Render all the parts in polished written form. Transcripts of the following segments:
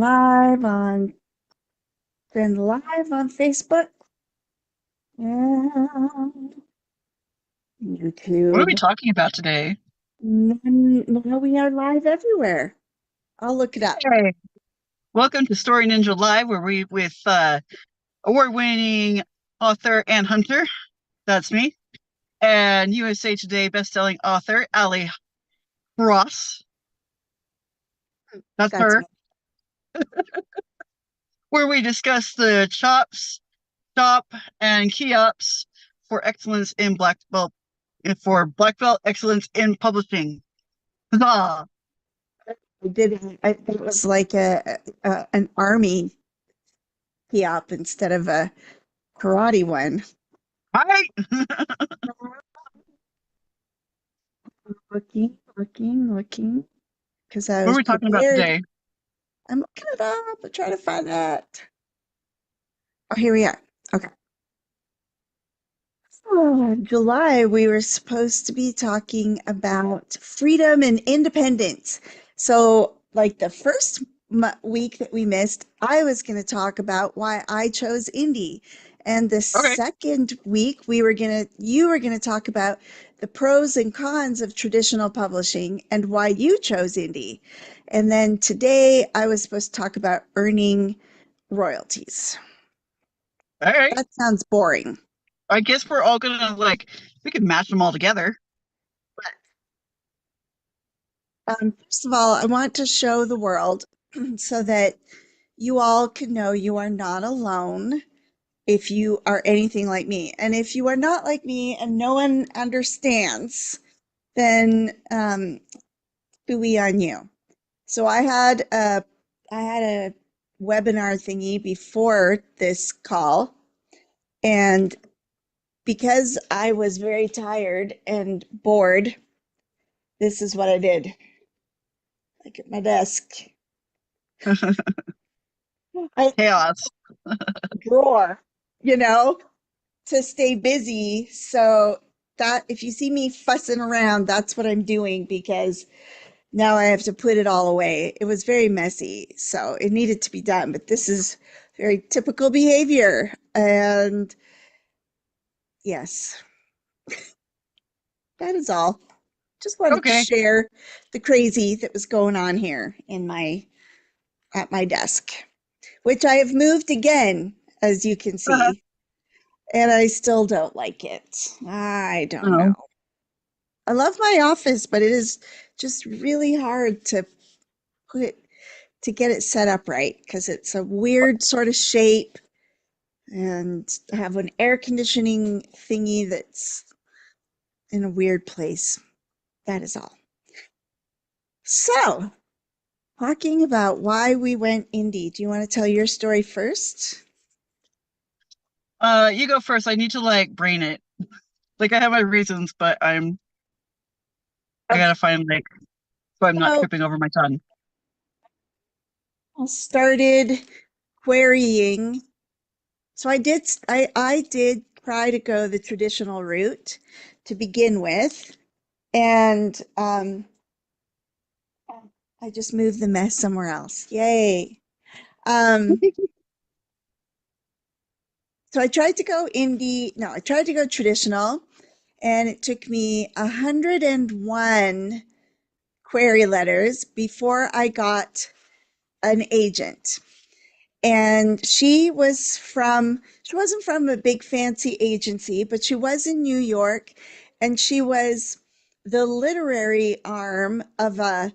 been live on Facebook and What are we YouTube. talking about today? Now we are live everywhere. I'll look it up. Hey, welcome to Story Ninja Live, where we with award-winning author and hunter. That's me, and USA Today best-selling author Ali Ross. That's That's her. me. Where we discuss the chops, chop, and key ups for excellence in black belt excellence in publishing. Huzzah! I did. It was like an army op instead of a karate one. Hi. Looking, because I What are was we talking about prepared. today? I'm looking it up. I'm trying to find that. Oh, here we are. Okay. Oh, July, we were supposed to be talking about freedom and independence. So, like the first week that we missed, I was going to talk about why I chose indie. And the Okay. second week, you were going to talk about the pros and cons of traditional publishing and why you chose indie. And then today, I was supposed to talk about earning royalties. All right. That sounds boring. I guess we're all gonna we could match them all together. First of all, I want to show the world so that you all can know you are not alone if you are anything like me. And if you are not like me and no one understands, then we on you. So I had a webinar thingy before this call, and because I was very tired and bored, this is what I did. Like at my desk. I Chaos. drawer, you know, to stay busy. So that if you see me fussing around, that's what I'm doing because now I have to put it all away. It was very messy, so it needed to be done, but this is very typical behavior. And yes, that is all. Just wanted to Okay. share the crazy that was going on here in my at my desk, which I have moved again, as you can Uh-huh. see, and I still don't like it. I don't know. Oh, I love my office, but it is just really hard to put it to get it set up right because it's a weird sort of shape and I have an air conditioning thingy that's in a weird place. That is all. So, talking about why we went indie, do you want to tell your story first? you go first. I need to brain it. Like I have my reasons, but I Okay. gotta find so I'm not So, tripping over my tongue. I started querying. So I did try to go the traditional route to begin with, and I just moved the mess somewhere else. Yay. Um, so I tried to go indie. No, I tried to go traditional, and it took me 101 query letters before I got an agent. And she wasn't from a big fancy agency, but she was in New York, and she was the literary arm of a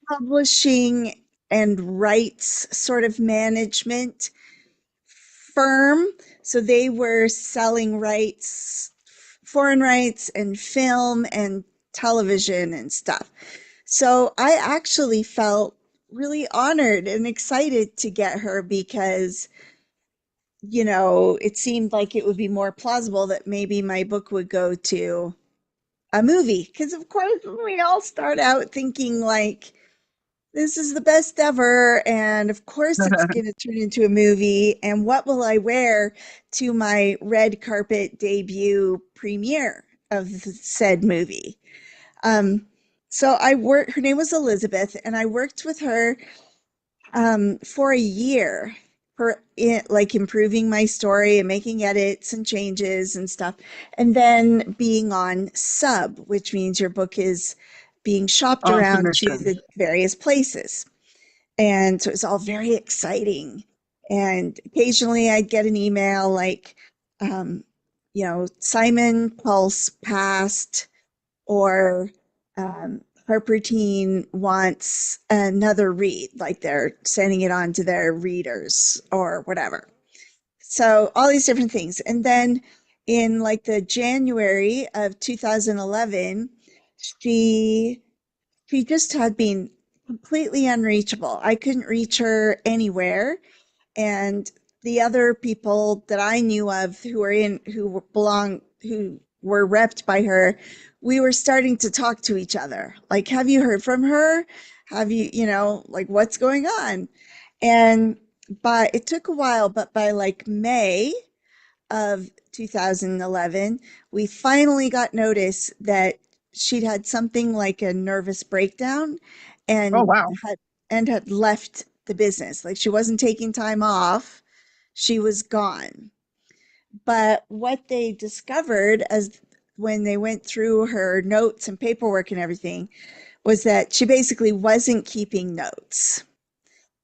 publishing and rights sort of management firm. So they were selling rights, foreign rights and film and television and stuff. So I actually felt really honored and excited to get her because, it seemed like it would be more plausible that maybe my book would go to a movie. Because, of course, we all start out thinking, like, this is the best ever. And of course, it's going to turn into a movie. And what will I wear to my red carpet debut premiere of the said movie? Um, So I worked, her name was Elizabeth, and I worked with her for a year for it, like improving my story and making edits and changes and stuff. And then being on sub, which means your book is being shopped On around to submission. the various places. And so it was all very exciting. And occasionally I'd get an email like, um, Simon Pulse passed, or Harper Teen wants another read, like they're sending it on to their readers or whatever. So all these different things. And then in like the January of 2011, she she just had been completely unreachable. I couldn't reach her anywhere, and the other people that I knew of who were repped by her, we were starting to talk to each other. Like, have you heard from her? Have you, like what's going on? And but it took a while, but by like May of 2011, we finally got notice that she'd had something like a nervous breakdown Oh, and wow. had left the business. Like she wasn't taking time off, she was gone. But what they discovered as when they went through her notes and paperwork and everything was that she basically wasn't keeping notes.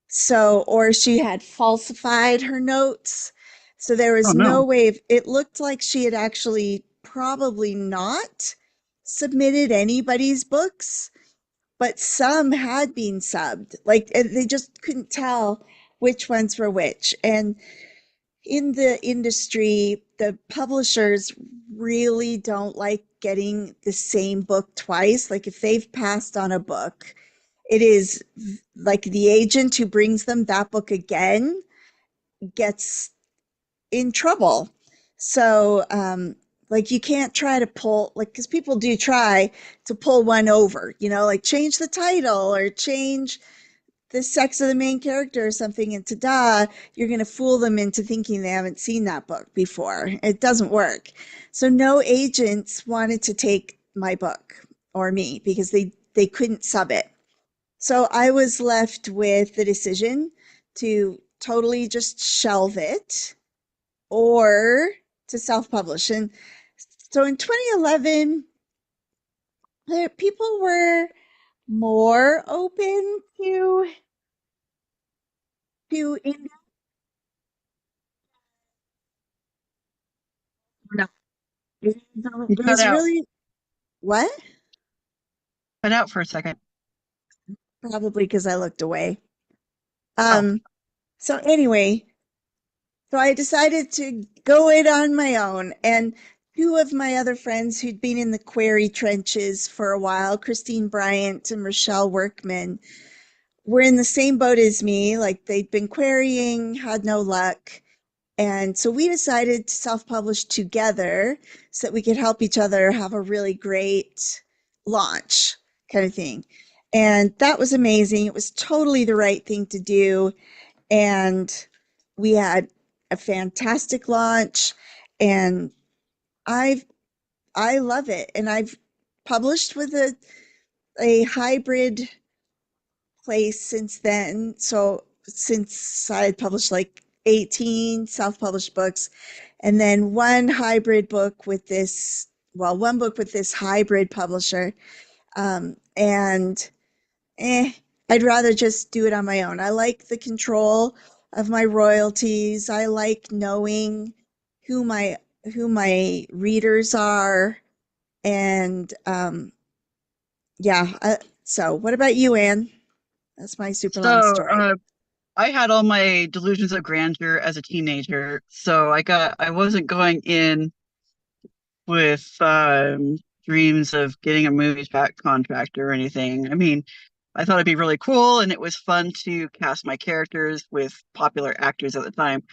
So, or she had falsified her notes. So there Oh, was no no. way of, it looked like she had actually probably not submitted anybody's books, but some had been subbed. Like they just couldn't tell which ones were which. And in the industry, the publishers really don't like getting the same book twice. Like if they've passed on a book, it is like the agent who brings them that book again gets in trouble. So, like you can't try to pull, like, because people do try to pull one over, like change the title or change the sex of the main character or something, and ta-da, you're going to fool them into thinking they haven't seen that book before. It doesn't work. So no agents wanted to take my book or me because they couldn't sub it. So I was left with the decision to totally just shelve it or to self-publish. And so in 2011, people were more open to indie. It You cut was out. really what? Cut out for a second. Probably because I looked away. Oh, Um, so anyway, so I decided to go it on my own. And two of my other friends who'd been in the query trenches for a while, Christine Bryant and Rochelle Workman, were in the same boat as me. Like they'd been querying, had no luck. And so we decided to self-publish together so that we could help each other have a really great launch kind of thing. And that was amazing. It was totally the right thing to do. And we had a fantastic launch, and I've I love it. And I've published with a hybrid place since then. So since I had published like 18 self-published books, and then one hybrid book with this, well, one book with this hybrid publisher. And eh, I'd rather just do it on my own. I like the control of my royalties. I like knowing who my who my readers are. And yeah. So what about you, Anne? That's my super long so story. I had all my delusions of grandeur as a teenager, so I wasn't going in with dreams of getting a movies back contract or anything. I mean, I thought it'd be really cool, and it was fun to cast my characters with popular actors at the time.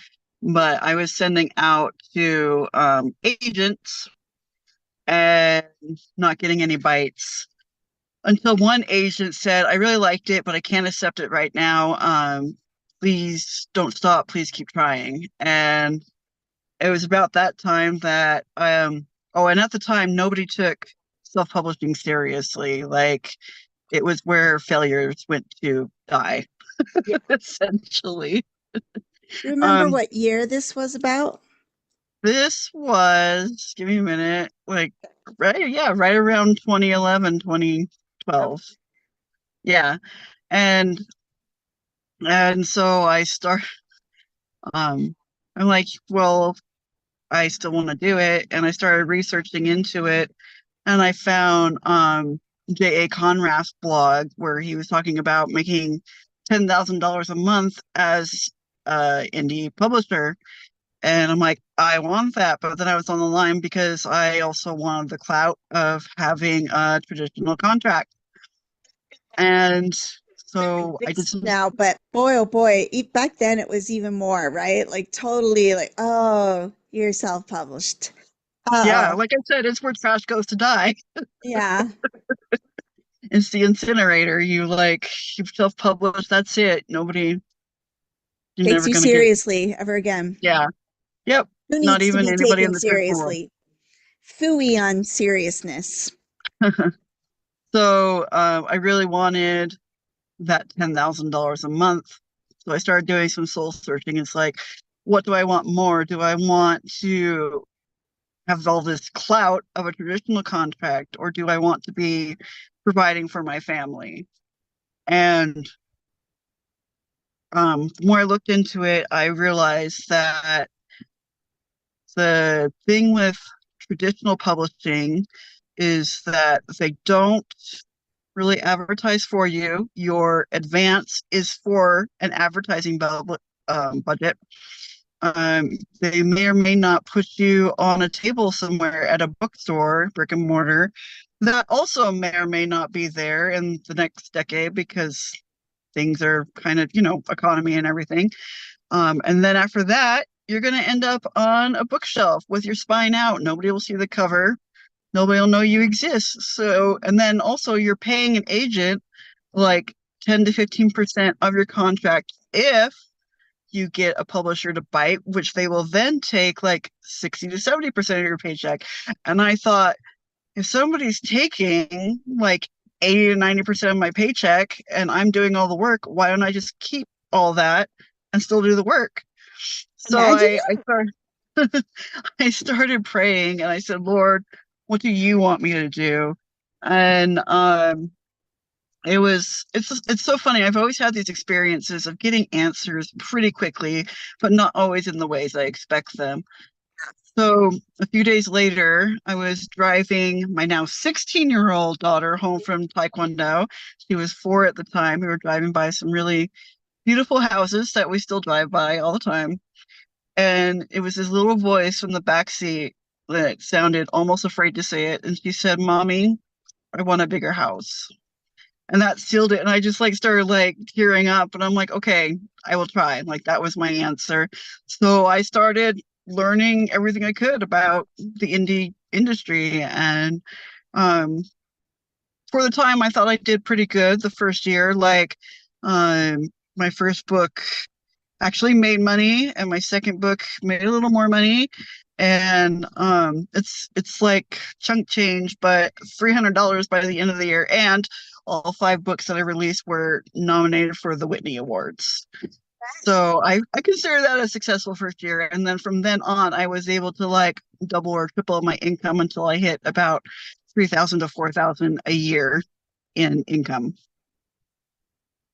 But I was sending out to agents and not getting any bites until one agent said, "I really liked it, but I can't accept it right now. Please don't stop. Please keep trying." And it was about that time that oh, and at the time nobody took self-publishing seriously. Like it was where failures went to die, Yeah. essentially. Do you remember Um, what year this was about? this was, give me a minute, like right, yeah, right around 2011, Okay. 2012. Yeah. And so um I'm like, well, I still want to do it. And I started researching into it. And I found J.A. Conrad's blog where he was talking about making $10,000 a month as a indie publisher. And I'm like, I want that. But then I was on the line because I also wanted the clout of having a traditional contract. And so I did Exists some, now, but boy, oh boy, back then it was even more, right? Like totally like, oh, you're self-published. yeah, Oh, like I said, it's where trash goes to die. yeah. It's the incinerator. You self-publish, that's it. Nobody, you're Takes never you gonna get, seriously ever again. yeah, yep, Who not needs to even be anybody in taken the traditional world. seriously? Phooey on seriousness. So I really wanted that $10,000 a month. So I started doing some soul searching. It's like, what do I want more? Do I want to have all this clout of a traditional contract, or do I want to be providing for my family? And the more I looked into it, I realized that the thing with traditional publishing is that they don't really advertise for you. Your advance is for an advertising budget. They may or may not put you on a table somewhere at a bookstore, brick and mortar. That also may or may not be there in the next decade because things are kind of, economy and everything. And then after that, you're going to end up on a bookshelf with your spine out. Nobody will see the cover. Nobody will know you exist. So, and then also you're paying an agent like 10 to 15% of your contract if you get a publisher to bite, which they will then take like 60 to 70% of your paycheck. And I thought, if somebody's taking like 80 to 90% of my paycheck and I'm doing all the work, why don't I just keep all that and still do the work? So Imagine I started I started praying and I said, Lord, what do you want me to do? And it's so funny. I've always had these experiences of getting answers pretty quickly, but not always in the ways I expect them. So a few days later, I was driving my now 16-year-old daughter home from Taekwondo. She was 4 at the time. We were driving by some really beautiful houses that we still drive by all the time. And it was this little voice from the back seat that sounded almost afraid to say it. And she said, Mommy, I want a bigger house. And that sealed it. And I just like started like tearing up. And I'm like, okay, I will try. Like that was my answer. So I started learning everything I could about the indie industry. And um, for the time, I thought I did pretty good the first year. Like my first book actually made money, and my second book made a little more money. And it's like chunk change, but $300 by the end of the year. And all 5 books that I released were nominated for the Whitney Awards. So I consider that a successful first year. And then from then on, I was able to like double or triple my income until I hit about 3,000 to 4,000 a year in income.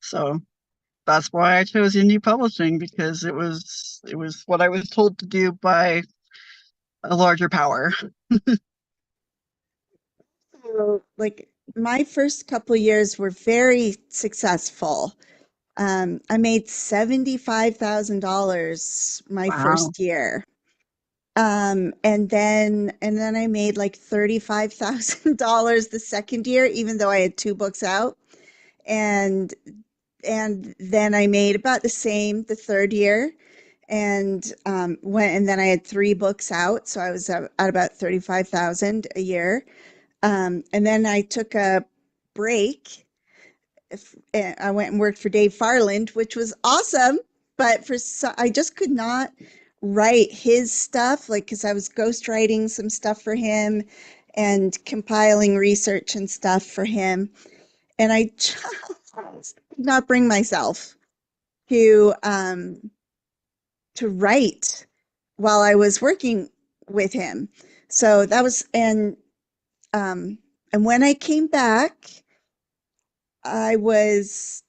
So that's why I chose indie publishing, because it was what I was told to do by a larger power. so, like my first couple years were very successful. I made $75,000 my Wow. first year. And then I made like $35,000 the second year, even though I had 2 books out. And and then I made about the same the third year. And then I had 3 books out, so I was at about 35,000 a year. And then I took a break. I went and worked for Dave Farland, which was awesome, but I just could not write his stuff, like because I was ghostwriting some stuff for him, and compiling research and stuff for him. And I just could not bring myself to write while I was working with him. So that was um, and when I came back, I was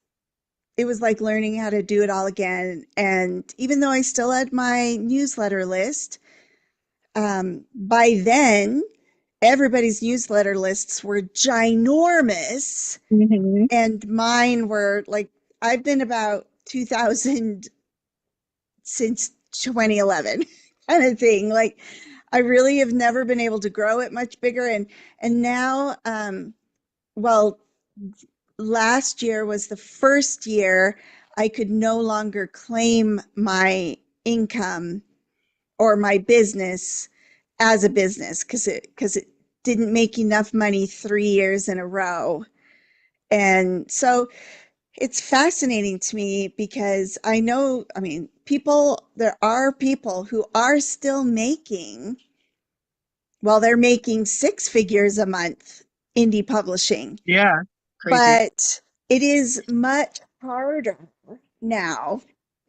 it was like learning how to do it all again. And even though I still had my newsletter list, by then everybody's newsletter lists were ginormous, Hmm. and mine were like I've been about 2000 since 2011 kind of thing. Like I really have never been able to grow it much bigger, and now well, last year was the first year I could no longer claim my income or my business as a business because it didn't make enough money 3 years in a row. And so it's fascinating to me because I know, I mean, there are people who are still making, well, they're making six figures a month indie publishing, Yeah, crazy. but it is much harder now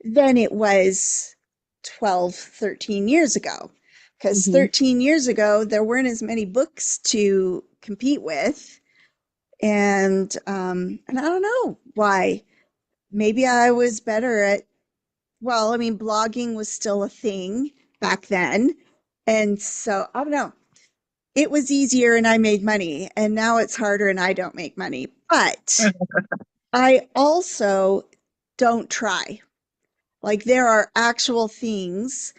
than it was 12, 13 years ago. Because Hmm. 13 years ago, there weren't as many books to compete with. And I don't know why. Maybe I was better at, well, I mean, blogging was still a thing back then. And so I don't know. It was easier and I made money. And now it's harder and I don't make money. But I also don't try. Like there are actual things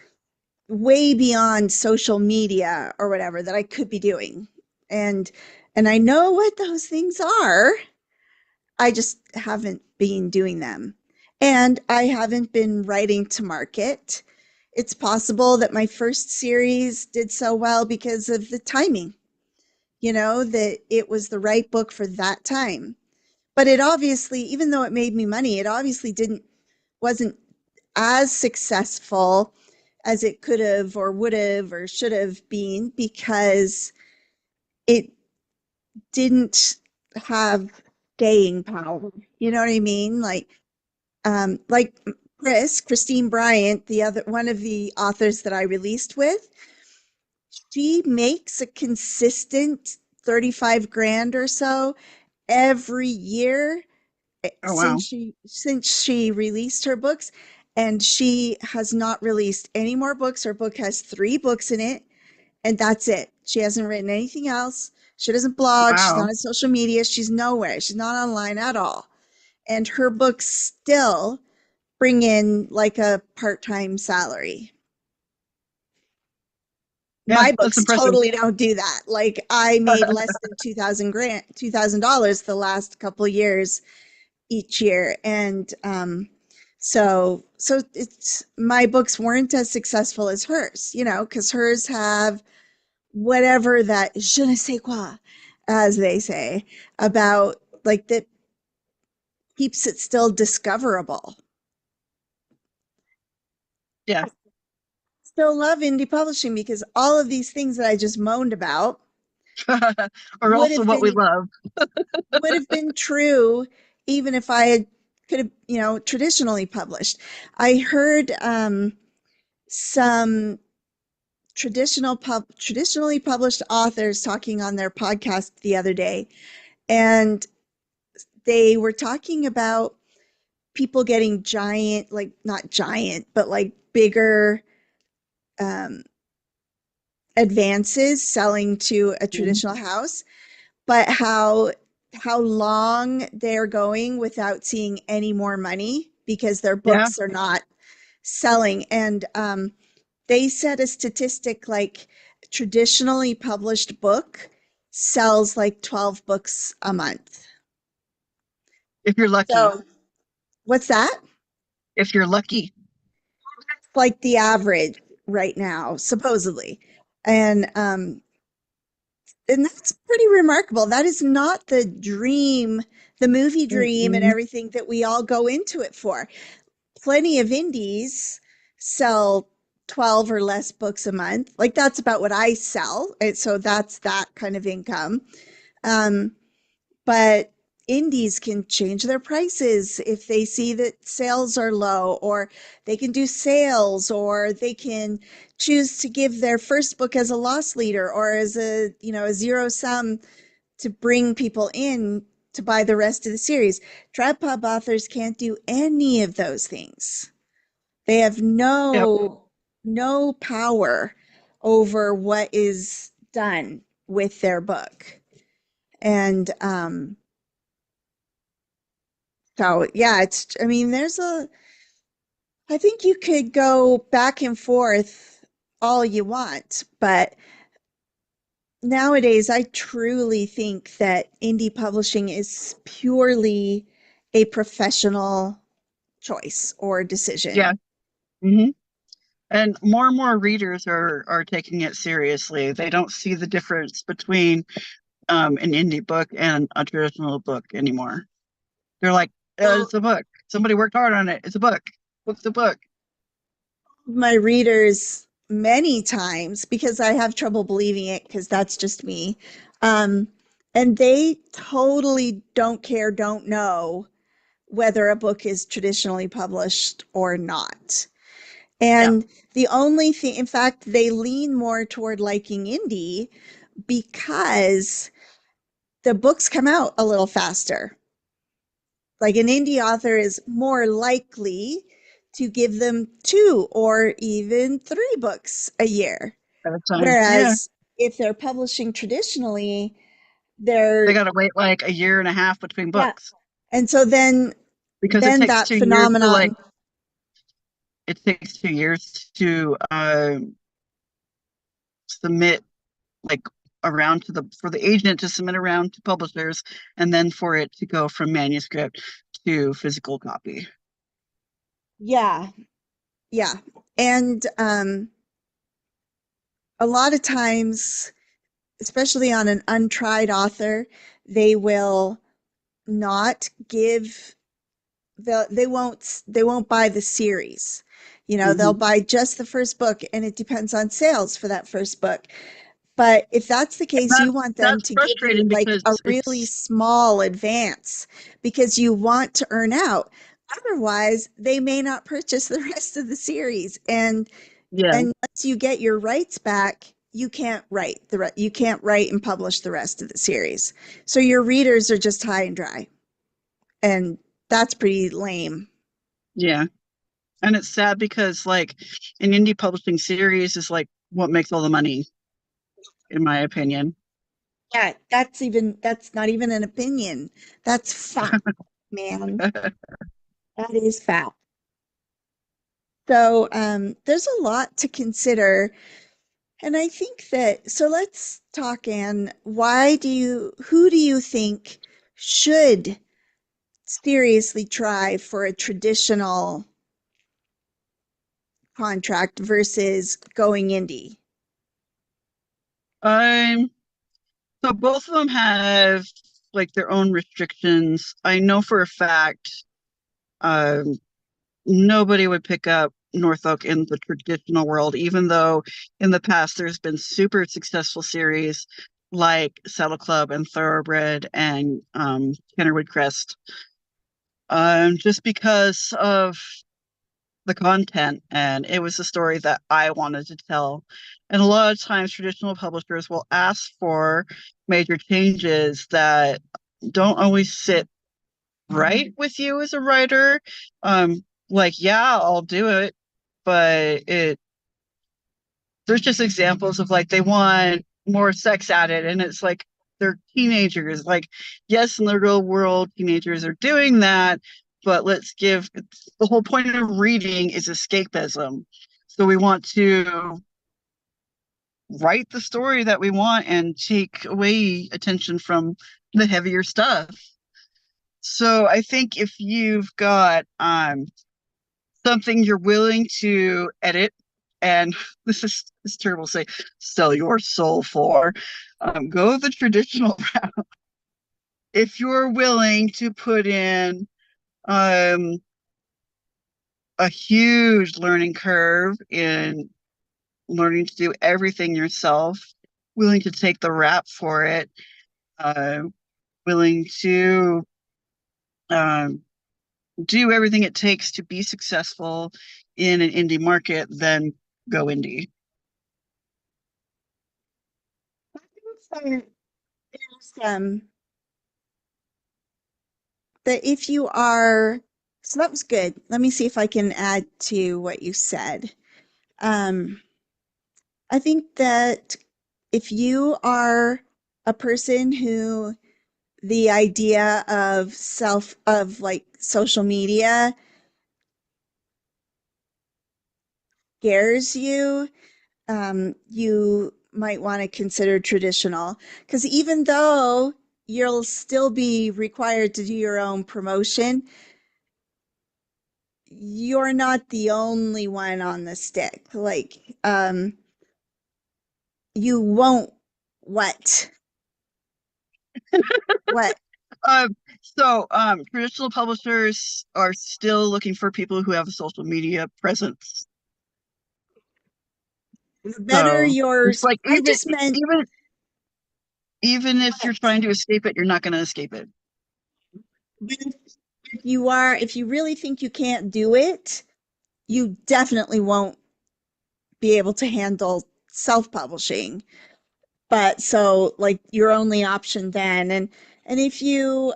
way beyond social media or whatever that I could be doing. And and I know what those things are. I just haven't been doing them. And I haven't been writing to market. It's possible that my first series did so well because of the timing, that it was the right book for that time. But it obviously, even though it made me money, it obviously wasn't as successful as it could have or would have or should have been because it didn't have staying power. You know what I mean? Like Christine Bryant, the other one of the authors that I released with, she makes a consistent 35 grand or so every year Oh, wow. since she released her books, and she has not released any more books. Her book has 3 books in it, and that's it. She hasn't written anything else. She doesn't blog. She's Wow. not on social media. She's nowhere. She's not online at all. And her books still bring in like a part-time salary. Yeah, My that's books impressive. totally don't do that. Like I made less than 2000 grand, $2,000 the last couple years each year. And so it's my books weren't as successful as hers, because hers have whatever that je ne sais quoi, as they say, about like that keeps it still discoverable. Yeah. Still love indie publishing because all of these things that I just moaned about Are would also have what we been love. would have been true even if I had could have, traditionally published. I heard some traditionally published authors talking on their podcast the other day, and they were talking about people getting giant, like not giant, but like bigger um, advances selling to a Mhm. traditional house, but how long they're going without seeing any more money because their Yeah. books are not selling. And they said a statistic like traditionally published book sells like 12 books a month. If you're lucky. So what's that? If you're lucky. Like the average right now, supposedly. And and that's pretty remarkable. That is not the dream, the movie dream and Mm-mm. everything that we all go into it for. Plenty of indies sell 12 or less books a month. Like that's about what I sell. So that's that kind of income. Um, but indies can change their prices if they see that sales are low, or they can do sales, or they can choose to give their first book as a loss leader or as a zero sum to bring people in to buy the rest of the series. Trad Pub authors can't do any of those things. They have Yep. no power over what is done with their book. And so yeah, I mean, I think you could go back and forth all you want, but nowadays I truly think that indie publishing is purely a professional choice or Yeah. decision. hmm And more readers are taking it seriously. They don't see the difference between an indie book and a traditional book anymore. They're like, Well, it's a book. Somebody worked hard on it. It's a book. Book's a book. my readers many times, because I have trouble believing it because that's just me. Um, and they totally don't care, don't know whether a book is traditionally published or not. Yeah, And the only thing, in fact, they lean more toward liking indie because the books come out a little faster. Like an indie author is more likely to give them 2 or even 3 books a year. at a time. Yeah, Whereas if they're publishing traditionally, they they're, got to wait like a year and a half between yeah. books And so then because then that phenomenon, it takes 2 years to submit like around to the for the agent to submit around to publishers and then for it to go from manuscript to physical copy. yeah, yeah. And a lot of times, especially on an untried author, they will not give they won't buy the series. They'll hmm buy just the first book, and it depends on sales for that first book. But if that's the case, That you want them that's to give you frustrating like because a really it's small advance because you want to earn out. Otherwise, they may not purchase the rest of the series. yeah, And once you get your rights back, you can't write and publish the rest of the series. So your readers are just high and dry. And that's pretty lame. yeah. And it's sad because like an indie publishing series is like what makes all the money, in my opinion. Yeah, that's not even an opinion. That's fact, man. That is fact. So there's a lot to consider. And I think that, so let's talk, Anne. Who do you think should seriously try for a traditional contract versus going indie? um so both of them have like their own restrictions. I know for a fact um nobody would pick up Norfolk in the traditional world, even though in the past there's been super successful series like Saddle Club and Thoroughbred and Kennerwood Crest, just because of the content. And it was a story that I wanted to tell. And a lot of times, traditional publishers will ask for major changes that don't always sit right with you as a writer. Like, yeah, I'll do it, but there's just examples of like they want more sex added, and it's like they're teenagers. Like, yes, in the real world, teenagers are doing that, but the whole point of reading is escapism. So we want to write the story that we want and take away attention from the heavier stuff. So I think if you've got something you're willing to edit, and this is terrible to say, sell your soul for, go the traditional route. If you're willing to put in um, a huge learning curve in learning to do everything yourself, willing to take the rap for it, uh, willing to um, do everything it takes to be successful in an indie market, then go indie. So there's, that if you are, so that was good. Let me see if I can add to what you said. Um, I think that if you are a person who the idea of of like social media scares you, you might want to consider traditional. Because even though you'll still be required to do your own promotion, you're not the only one on the stick. Like, you won't what? What? Traditional publishers are still looking for people who have a social media presence. The better So it's yours. like I just meant even if you're what? trying to escape it, you're not going to escape it. But if you are, if you really think you can't do it, you definitely won't be able to handle self-publishing. But so like your only option then, and if you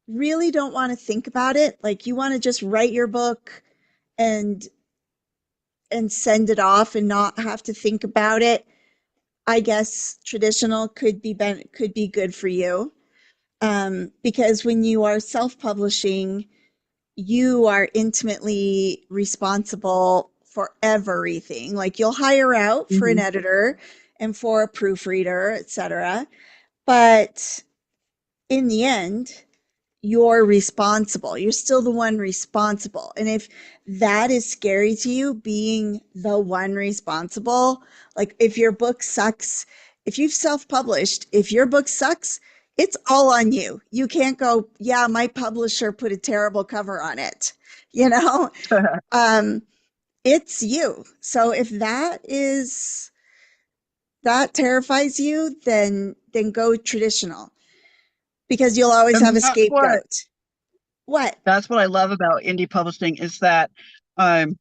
really don't want to think about it, like you want to just write your book and send it off and not have to think about it, I guess traditional could be good for you. Because when you are self-publishing, you are intimately responsible for everything. Like you'll hire out for an Hmm. editor and for a proofreader, etc. But in the end, you're responsible. You're still the one responsible. And if that is scary to you, being the one responsible, like if your book sucks, if you've self published, if your book sucks, it's all on you. You can't go, yeah, my publisher put a terrible cover on it. You know, um, it's you. So if that terrifies you, then go traditional because you'll always have And a scapegoat. What? that's what I love about indie publishing is that um,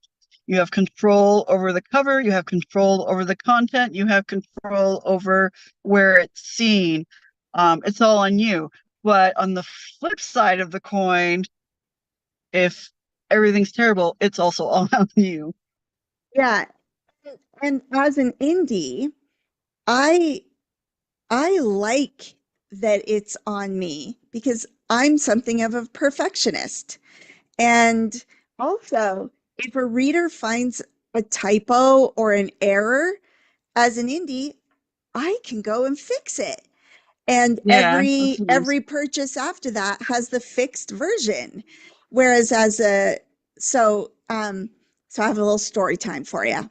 you have control over the cover, you have control over the content, you have control over where it's seen. It's all on you. But on the flip side of the coin, if everything's terrible, it's also all on you. Yeah, and as an indie, I I like that it's on me because I'm something of a perfectionist. And also, if a reader finds a typo or an error as an indie, I can go and fix it. And Yeah, that's nice. every purchase after that has the fixed version. Whereas as a so I have a little story time for you.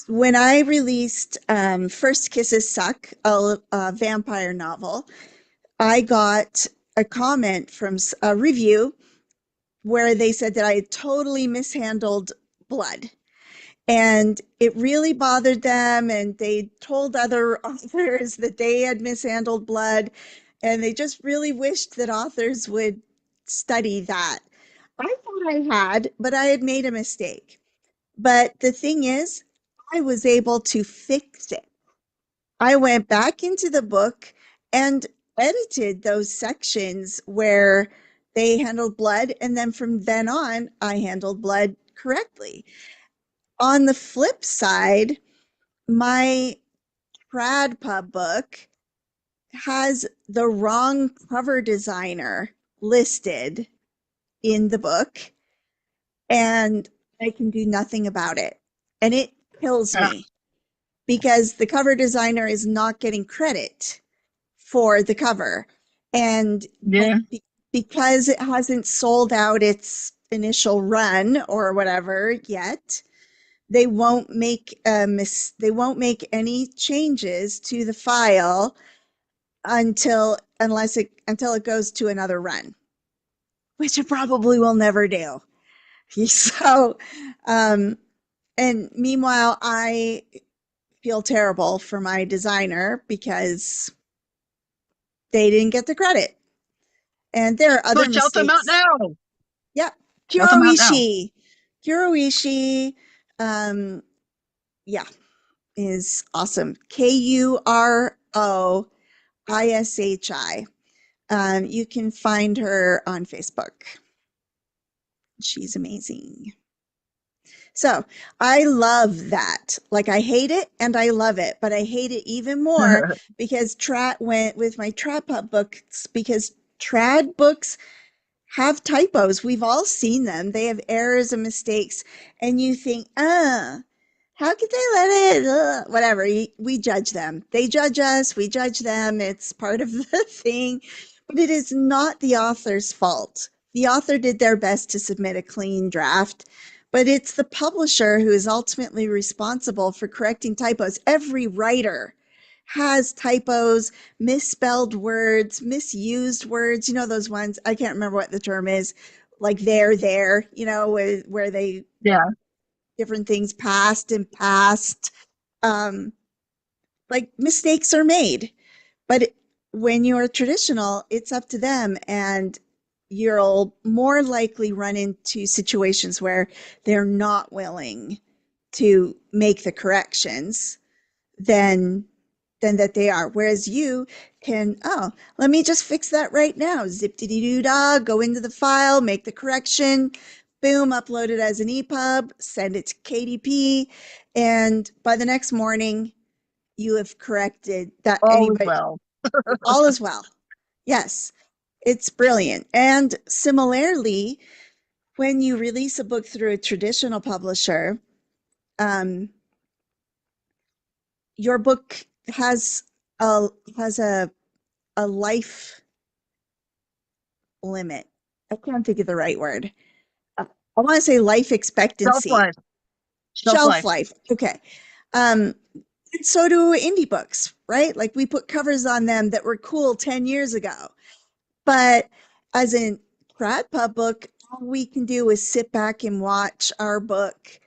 When I released First Kisses Suck, a vampire novel, I got a comment from a review where they said that I had totally mishandled blood. And it really bothered them. And they told other authors that they had mishandled blood. And they just really wished that authors would study that. I thought I had, but I had made a mistake. But the thing is, I was able to fix it. I went back into the book and edited those sections where they handled blood. And then from then on, I handled blood correctly. On the flip side, my trad pub book has the wrong cover designer listed in the book, and I can do nothing about it. And it kills Ah, me because the cover designer is not getting credit for the cover. And yeah, because it hasn't sold out its initial run or whatever yet, they won't make any changes to the file until it goes to another run, which it probably will never do. So um And meanwhile, I feel terrible for my designer because they didn't get the credit. And there are So other shout them out mistakes. now. Yep. Shout them out now. Kuroishi. Kuroishi, um, yeah, is awesome. Kuroishi. You can find her on Facebook. She's amazing. So I love that. Like I hate it and I love it, but I hate it even more because Trad went with my trad pub books because trad books have typos. We've all seen them. They have errors and mistakes, and you think, how could they let it? Whatever. We judge them. They judge us. We judge them. It's part of the thing, but it is not the author's fault. The author did their best to submit a clean draft, but it's the publisher who is ultimately responsible for correcting typos. Every writer has typos, misspelled words, misused words. You know, those ones, I can't remember what the term is, like there, where they, Yeah, different things past and past. Um, like mistakes are made. But when you're traditional, it's up to them. And you'll more likely run into situations where they're not willing to make the corrections than that they are. Whereas you can, oh, let me just fix that right now. Zip dee doo dah, go into the file, make the correction, boom, upload it as an EPUB, send it to KDP, and by the next morning, you have corrected that all is anybody, well. all is well. Yes, it's brilliant. And similarly, when you release a book through a traditional publisher, um, your book has a has a life limit. I can't think of the right word. I want to say life Shelf expectancy, life. Shelf shelf life. life. Okay. Um, and so do indie books, right? Like we put covers on them that were cool 10 years ago. But as in Pratt Pub book, all we can do is sit back and watch our book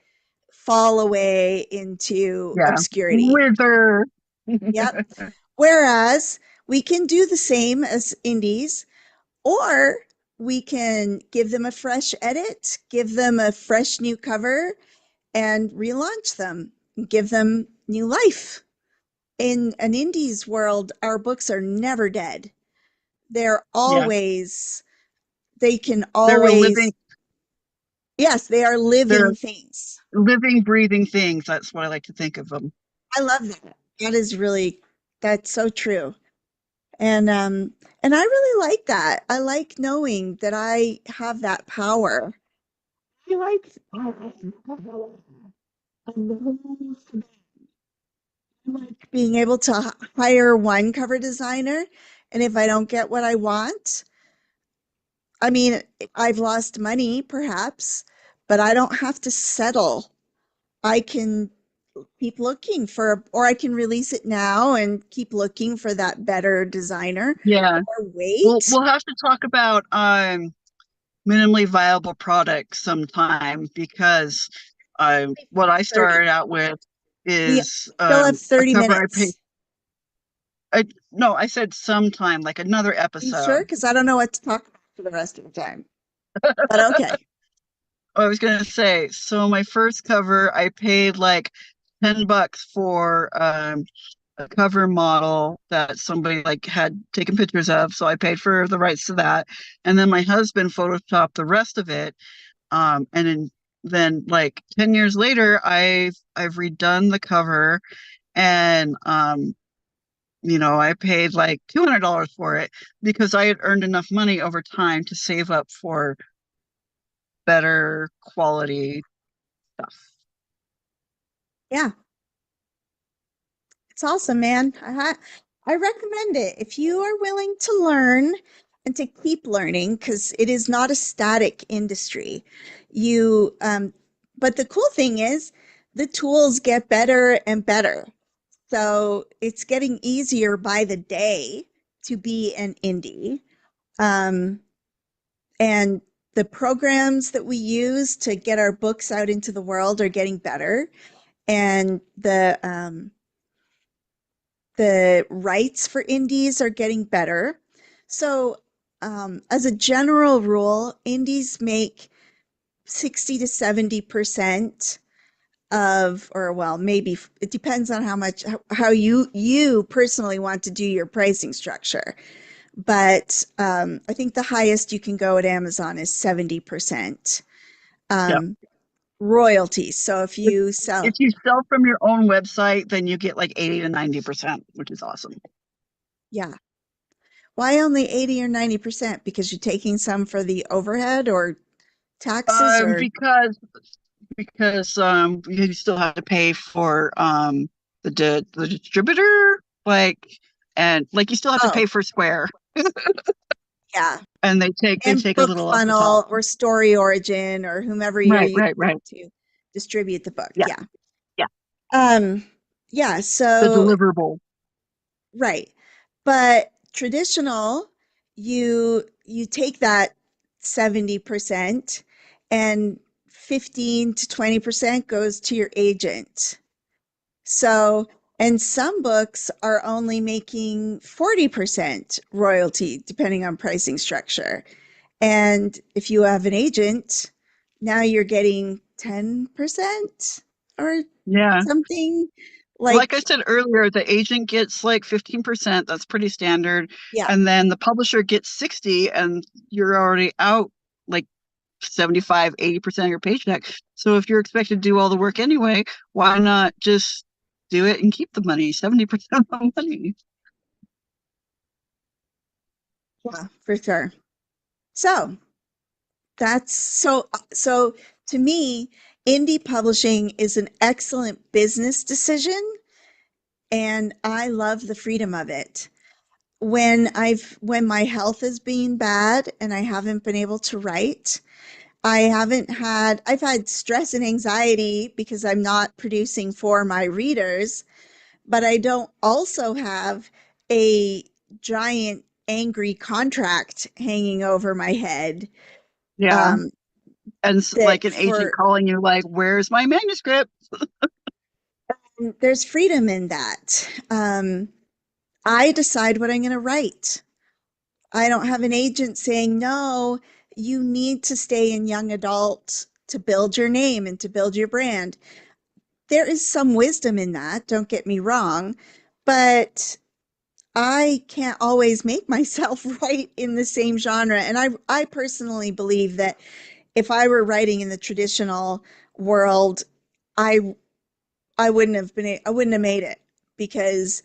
fall away into Yeah. obscurity. Wither. Yep. Whereas we can do the same as indies, or we can give them a fresh edit, give them a fresh new cover, and relaunch them, give them new life. In an indies world, our books are never dead. They're Yeah. always, they can They're a living, always, yes, they are they're living things. living, breathing things. That's what I like to think of them. I love that. That is really, that's so true. And and I really like that. I like knowing that I have that power. I like being able to hire one cover designer, and if I don't get what I want, I mean, I've lost money perhaps, but I don't have to settle. I can keep looking for, or I can release it now and keep looking for that better designer, Yeah. or We'll wait. we'll have to talk about minimally viable products sometime because what I 30. started out with We is still have a 30 cover I paid. minutes. No, I said sometime, like another Are you sure? episode. Because I don't know what to talk about for the rest of the time. But okay. I was gonna say, so my first cover, I paid like $10 for a cover model that somebody like had taken pictures of, so I paid for the rights to that, and then my husband photoshopped the rest of it. And then like 10 years later, I've redone the cover, and I paid like $200 for it because I had earned enough money over time to save up for better quality stuff. Yeah, it's awesome, man. I recommend it if you are willing to learn and to keep learning because it is not a static industry. You, but the cool thing is the tools get better and better. So it's getting easier by the day to be an indie. Um, and the programs that we use to get our books out into the world are getting better, and the rights for indies are getting better. So, as a general rule, indies make 60 to 70% of, or well, maybe it depends on how you personally want to do your pricing structure. But I think the highest you can go at Amazon is 70% Yeah. um, royalties. So if If, you sell, if you sell from your own website, then you get like 80 to 90%, which is awesome. yeah, why only 80 or 90%? Because you're taking some for the overhead or taxes Um, or, because you still have to pay for the distributor, like, and like you still have to oh, pay for Square, yeah. and they And take a Book little off the top. Funnel or Story Origin or whomever you're Right, using right, right. to distribute the book. Yeah, Yeah. yeah. Um, yeah, The so deliverable. right. But traditional, you take that 70% and 15 to 20% goes to your agent. So, and some books are only making 40% royalty depending on pricing structure. And if you have an agent, now you're getting 10% or Yeah. something Like I like, said earlier, the agent gets like 15%. That's pretty standard. yeah. And then the publisher gets 60, and you're already out like 75, 80% of your paycheck. So if you're expected to do all the work anyway, why not just do it and keep the money, 70% of the money? Yeah, for sure. So so to me, indie publishing is an excellent business decision, and I love the freedom of it. When my health has been bad and I haven't been able to write, I've had stress and anxiety because I'm not producing for my readers, but I don't also have a giant angry contract hanging over my head. Yeah. Um, And like that an agent for calling you, like, where's my manuscript? There's freedom in that. I decide what I'm going to write. I don't have an agent saying, no, you need to stay in young adult to build your name and to build your brand. There is some wisdom in that, don't get me wrong, but I can't always make myself write in the same genre. And I personally believe that if I were writing in the traditional world, I I wouldn't have made it because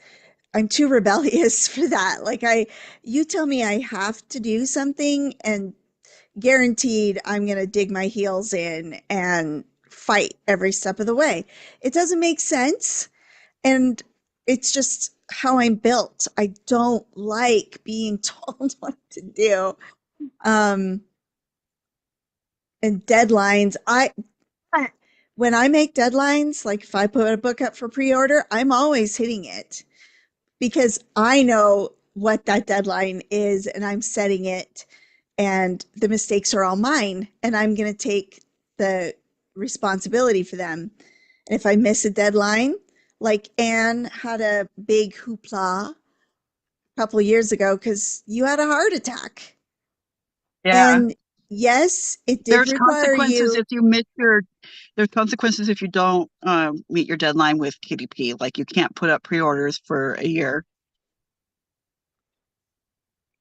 I'm too rebellious for that. You tell me I have to do something and guaranteed I'm going to dig my heels in and fight every step of the way. It doesn't make sense. And it's just how I'm built. I don't like being told what to do. Um, and deadlines. When I make deadlines, like if I put a book up for pre-order, I'm always hitting it because I know what that deadline is and I'm setting it, and the mistakes are all mine and I'm going to take the responsibility for them. And if I miss a deadline, like Anne had a big hoopla a couple of years ago because you had a heart attack. Yeah. And yes, it did There's require consequences you. if you miss your there's consequences if you don't meet your deadline with KDP. Like you can't put up pre-orders for a year.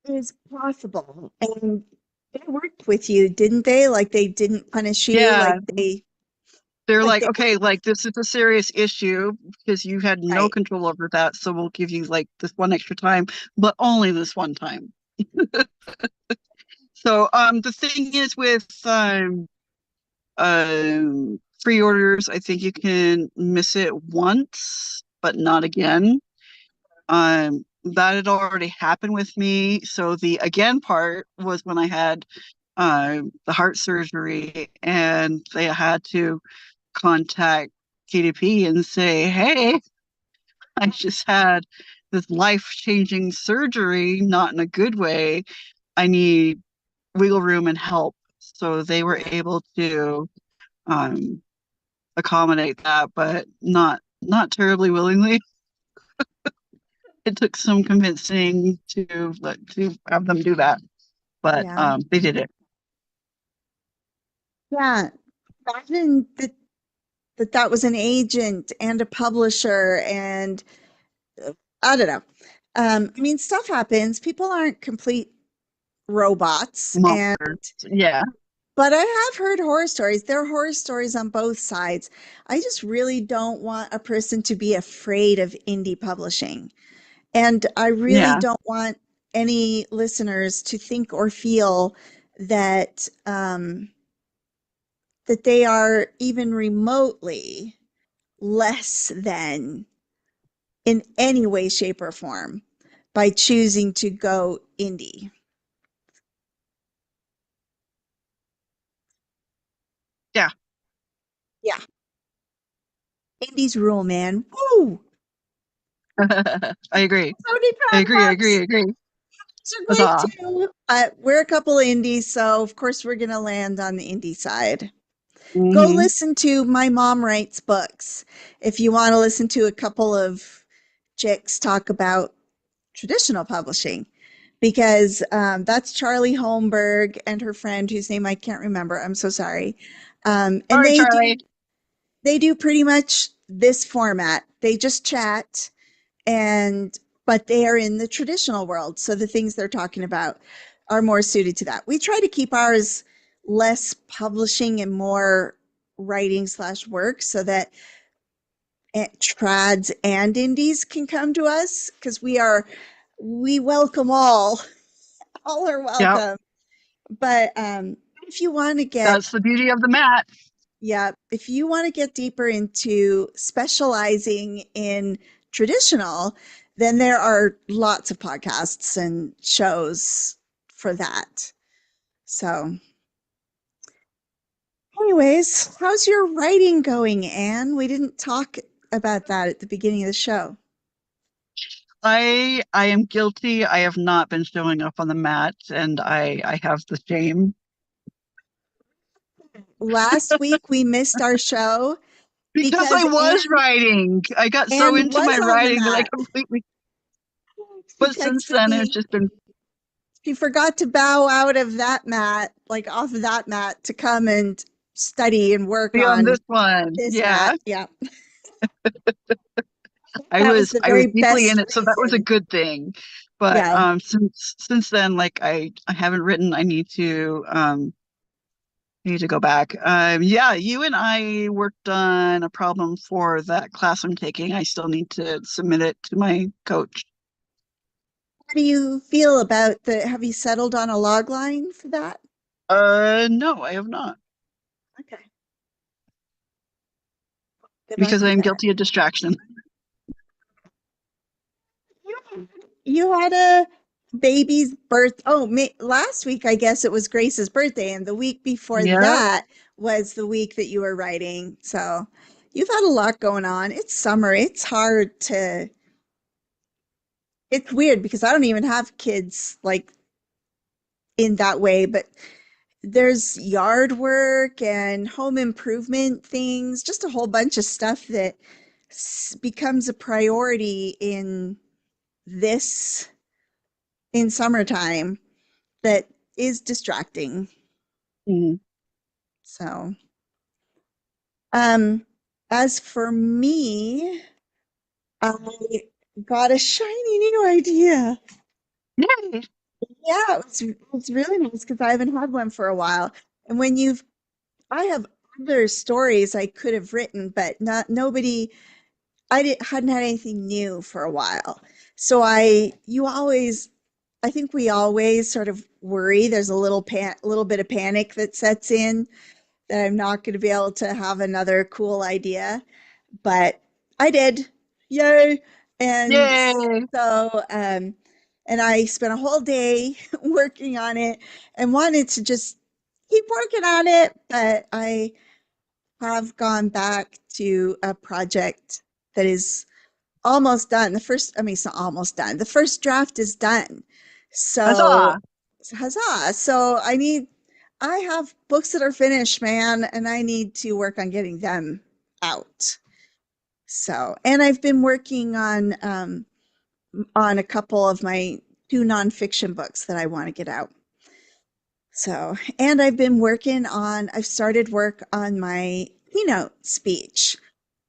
Is possible. And they worked with you, didn't they? Like they didn't punish you, Yeah, they're like like, they okay, like this is a serious issue because you had no right. control over that, so we'll give you like this one extra time, but only this one time. So the thing is with pre-orders, I think you can miss it once, but not again. That had already happened with me. So the again part was when I had the heart surgery, and they had to contact KDP and say, "Hey, I just had this life-changing surgery, not in a good way. I need wiggle room and help." so they were able to um, accommodate that, but not terribly willingly. It took some convincing to have them do that, but Yeah. they did it. Yeah. Imagine that was an agent and a publisher and I don't know. I mean, stuff happens. People aren't complete robots, and Monsters. Yeah, but I have heard horror stories. There are horror stories on both sides. I just really don't want a person to be afraid of indie publishing. And I really yeah, don't want any listeners to think or feel that that they are even remotely less than in any way, shape, or form by choosing to go indie. yeah. Yeah, indies rule, man. Woo! I agree. I agree. I agree. £70. I agree. Are great Huzzah. too. We're a couple of indies, so of course we're going to land on the indie side. Go Hmm. listen to My Mom Writes Books if you want to listen to a couple of chicks talk about traditional publishing, because that's Charlie Holmberg and her friend whose name I can't remember. I'm so sorry. And Sorry, Charlie. they do pretty much this format. They just chat and but they are in the traditional world, so the things they're talking about are more suited to that. We try to keep ours less publishing and more writing slash work so that trads and indies can come to us, because we welcome all are Yep. welcome. But if you want to get That's the beauty of the mat. yeah, if you want to get deeper into specializing in traditional, then there are lots of podcasts and shows for that. So, anyways, how's your writing going, Anne? We didn't talk about that at the beginning of the show. I am guilty. I have not been showing up on the mat, and I have the shame Last week we missed our show because I because was writing. I got so Anne into my was on the writing that I mat. completely. She But since texted then, it's me. just been She forgot to bow out of that mat, like off of that mat, to come and study and work be on on this one. this Yeah, mat. Yeah. I That was was the I was very deeply in best it, so that was a reason. good thing. But Yeah. since then, like I haven't written. I need to go back. Yeah, you and I worked on a problem for that class I'm taking. I still need to submit it to my coach. How do you feel about have you settled on a log line for that? No, I have not Okay. Good luck because I with am that. guilty of distraction. You had a baby's birth. Oh, last week, I guess it was Grace's birthday. And the week before Yeah, that was the week that you were writing. So you've had a lot going on. It's summer. It's hard to it's weird because I don't even have kids like in that way, but there's yard work and home improvement things, just a whole bunch of stuff that becomes a priority this in summertime that is distracting. mhm. So, um, as for me, I got a shiny new idea. Yay. Yeah, it's really nice because I haven't had one for a while. And I have other stories I could have written, but not nobody. Hadn't had anything new for a while. So I think we always sort of worry. There's a little bit of panic that sets in that I'm not going to be able to have another cool idea, but I did. Yay. And Yay. so, and I spent a whole day working on it and wanted to just keep working on it, but I have gone back to a project that is almost done. I mean, it's not almost done. The first draft is done. So, Huzzah. huzzah. So I need, I have books that are finished, man, and I need to work on getting them out. So, and I've been working on a couple of my two nonfiction books that I want to get out. So, and I've started work on my keynote speech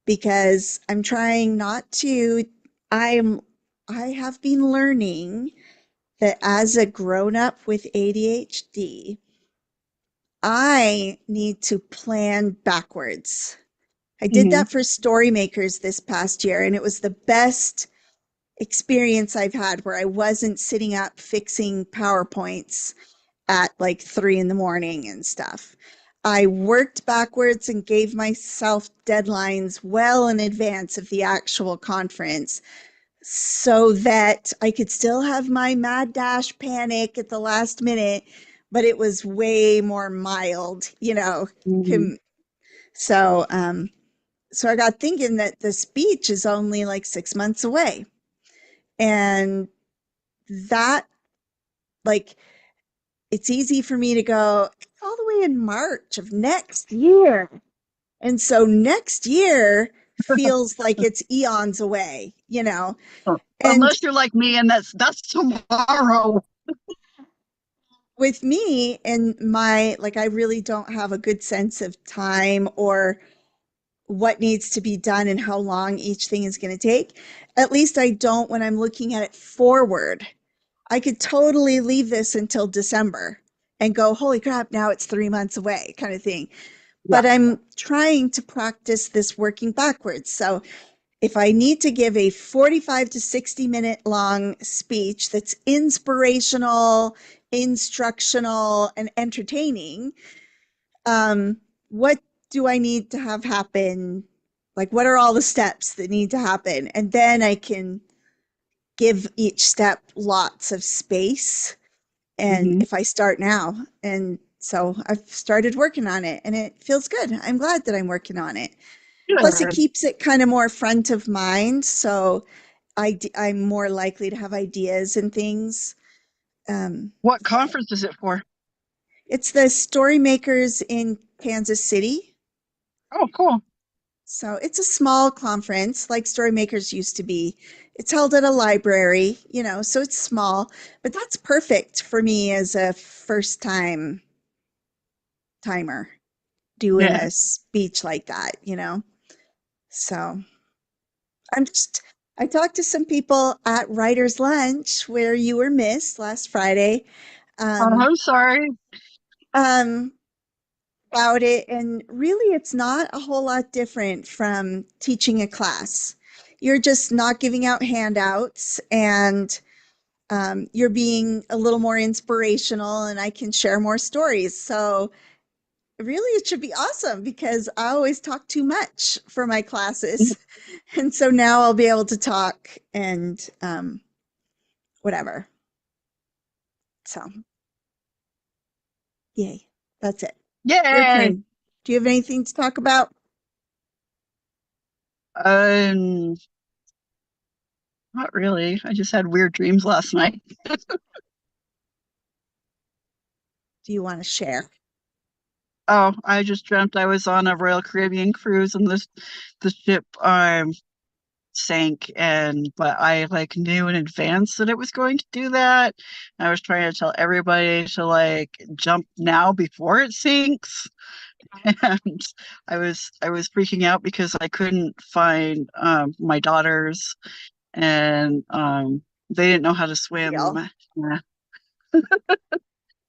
because I'm trying not to, I'm, I have been learning that as a grown up with ADHD, I need to plan backwards. I did Hmm. that for story makers this past year, and it was the best experience I've had where I wasn't sitting up fixing PowerPoints at like 3 in the morning and stuff. I worked backwards and gave myself deadlines well in advance of the actual conference so that I could still have my mad dash panic at the last minute, but it was way more mild, Hmm. So, so I got thinking that the speech is only like 6 months away. And that, like, it's easy for me to go all the way in March of next year. And so next year feels like it's eons away. And Unless you're like me, and that's tomorrow. with me and like, I really don't have a good sense of time or what needs to be done and how long each thing is going to take. At least I don't when I'm looking at it forward. I could totally leave this until December and go, holy crap, now it's 3 months away, kind of thing. Yeah. But I'm trying to practice this working backwards. So if I need to give a 45 to 60-minute long speech that's inspirational, instructional, and entertaining, what do I need to have happen? Like, what are all the steps that need to happen? And then I can give each step lots of space. And Hmm. if I start now, and so I've started working on it and it feels good. I'm glad that I'm working on it. Plus, it Good. keeps it kind of more front of mind. So I'm more likely to have ideas and things. Um, What conference is it for? it's the Story Makers in Kansas City. Oh, cool. So it's a small conference like Story Makers used to be. It's held at a library, so it's small, but that's perfect for me as a first timer doing Yeah. a speech like that. So I'm just, I talked to some people at Writer's Lunch where you were missed last Friday, um, I'm sorry. um, about it. And really, it's not a whole lot different from teaching a class. You're just not giving out handouts and you're being a little more inspirational, and I can share more stories. So, really, it should be awesome because I always talk too much for my classes. And so now I'll be able to talk and whatever. So, yay. That's it. Your Yay. turn. Do you have anything to talk about? Um, Not really. I just had weird dreams last night. Do you want to share? Oh, I just dreamt I was on a Royal Caribbean cruise and the ship sank, and but I like knew in advance that it was going to do that. I was trying to tell everybody to like jump now before it sinks. And I was freaking out because I couldn't find my daughters, and they didn't know how to swim. Deal. Yeah,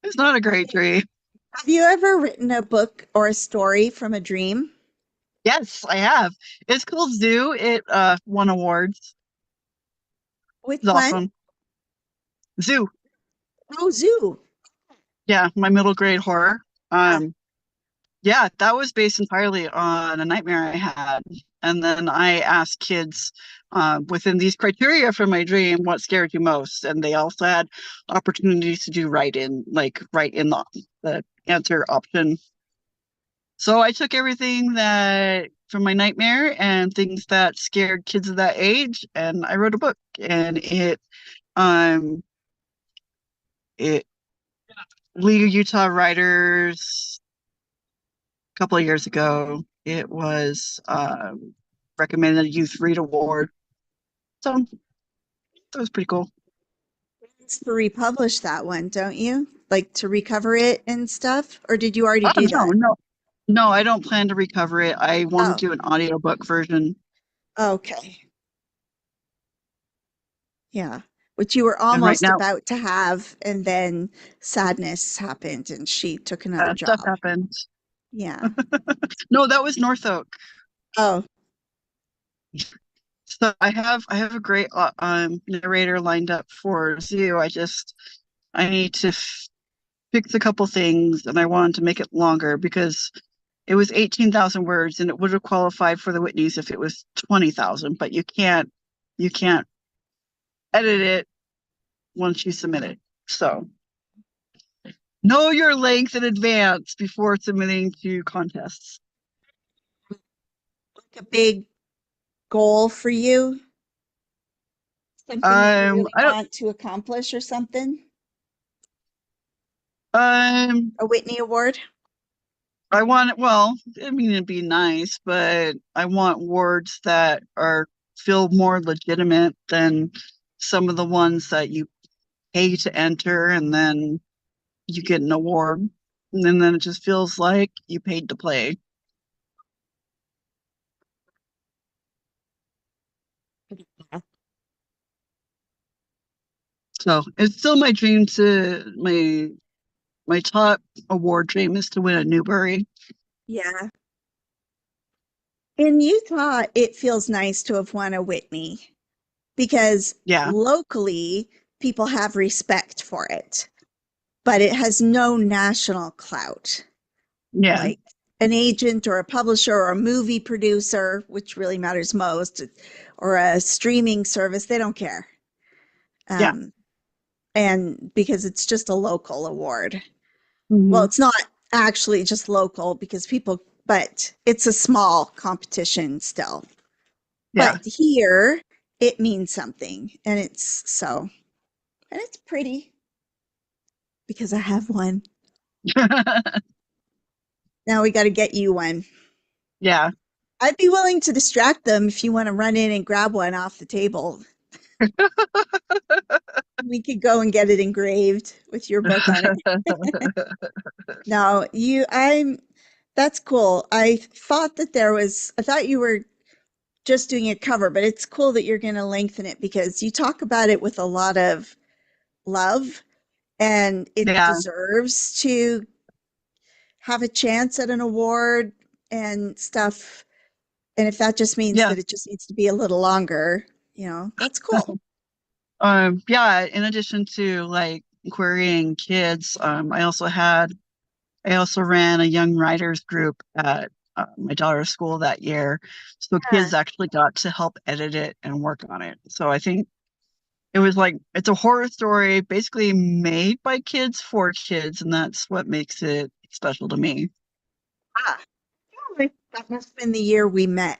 it's not a great dream. Have you ever written a book or a story from a dream? Yes, I have. It's called Zoo. It won awards. It's Which one? awesome. Zoo. Oh, Zoo. Yeah, my middle grade horror. Uh, Um, yeah, that was based entirely on a nightmare I had. And then I asked kids within these criteria for my dream, what scared you most? And they also had opportunities to do write in the answer option. So I took everything that from my nightmare and things that scared kids of that age, and I wrote a book. And um it League of Utah Writers a couple of years ago. It was recommended a Youth Read Award. So that was pretty cool. It's to republish that one, don't you? Like to recover it and stuff? Or did you already Oh, do no, that? no, no, I don't plan to recover it. I want to Oh, do an audiobook version. okay. Yeah. Which you were And right almost now, about to have, and then sadness happened and she took another stuff job. happens. Yeah. No, that was North Oak. Oh, So I have a great narrator lined up for Zoo. I need to fix a couple things, and I wanted to make it longer because it was 18,000 words, and it would have qualified for the Whitneys if it was 20,000. But you can't edit it once you submit it. So know your length in advance before submitting to contests. like a big goal for you? Something that you really I don't. want to accomplish or something? Um, A Whitney Award? I want, well, I mean, it'd be nice, but I want words that are feel more legitimate than some of the ones that you pay to enter and then you get an award. And then it just feels like you paid to play. So it's still my dream to my top award dream is to win a Newbery. Yeah. In Utah, it feels nice to have won a Whitney because Yeah, locally people have respect for it, but it has no national clout. yeah, Like an agent or a publisher or a movie producer, which really matters most, or a streaming service, they don't care. yeah. Um, and because it's just a local award. Well, Hmm. it's not actually just local because people, but it's a small competition still. Yeah. But here it means something. And it's so, and it's pretty because I have one. Now we got to get you one. Yeah. I'd be willing to distract them if you want to run in and grab one off the table. We could go and get it engraved with your book on it. No, that's cool. I thought you were just doing a cover, but it's cool that you're going to lengthen it because you talk about it with a lot of love and it Yeah. deserves to have a chance at an award and stuff. And if that just means Yeah. that it just needs to be a little longer, that's cool. Yeah, in addition to like querying kids, I also ran a young writers group at my daughter's school that year. So Yeah. kids actually got to help edit it and work on it. So I think it was like it's a horror story basically made by kids for kids, and that's what makes it special to me. Ah, that must have been the year we met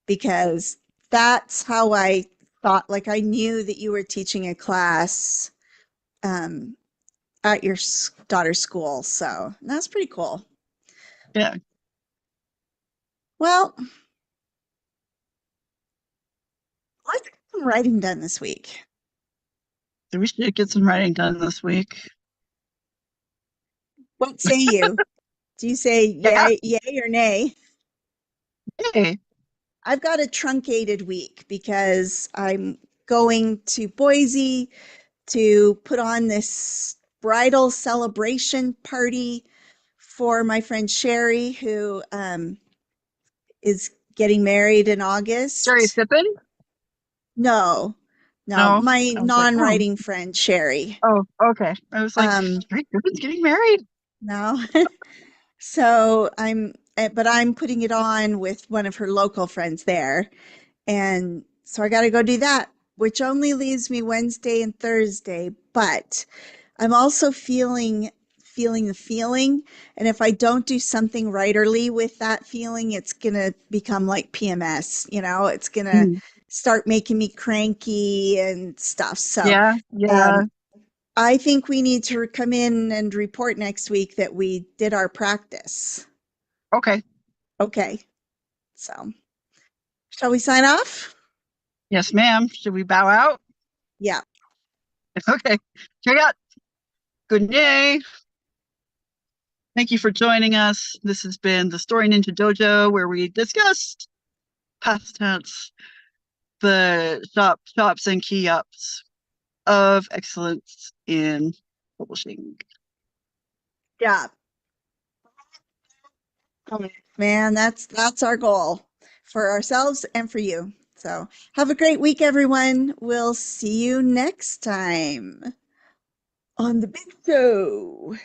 because that's how I thought. Like I knew that you were teaching a class um, at your daughter's school. So that's pretty cool. Yeah. Well, let's get some writing done this week. So we should get some writing done this week. What say you? Do you say Yeah. yay or nay? Hey. I've got a truncated week because I'm going to Boise to put on this bridal celebration party for my friend Sherry, who is getting married in Jerry August. Sippin? No, no, No. my I was like, oh, non-writing friend Sherry. oh, okay. I was like, Um, Jerry Sippin's getting married. no, so but I'm putting it on with one of her local friends there. And so I got to go do that, which only leaves me Wednesday and Thursday, but I'm also feeling the feeling, and if I don't do something writerly with that feeling, it's going to become like PMS, it's going to Mhm. start making me cranky and stuff. So, Yeah, yeah. um I think we need to come in and report next week that we did our practice. Okay. Okay, so shall we sign off? Yes, ma'am. Should we bow out? Yeah. Okay. Check out. Good day. Thank you for joining us. This has been the Story Ninja Dojo, where we discussed past tense, the shops and key ups of excellence in publishing. Yeah. Man, that's our goal for ourselves and for you. So have a great week, everyone. We'll see you next time on the big show.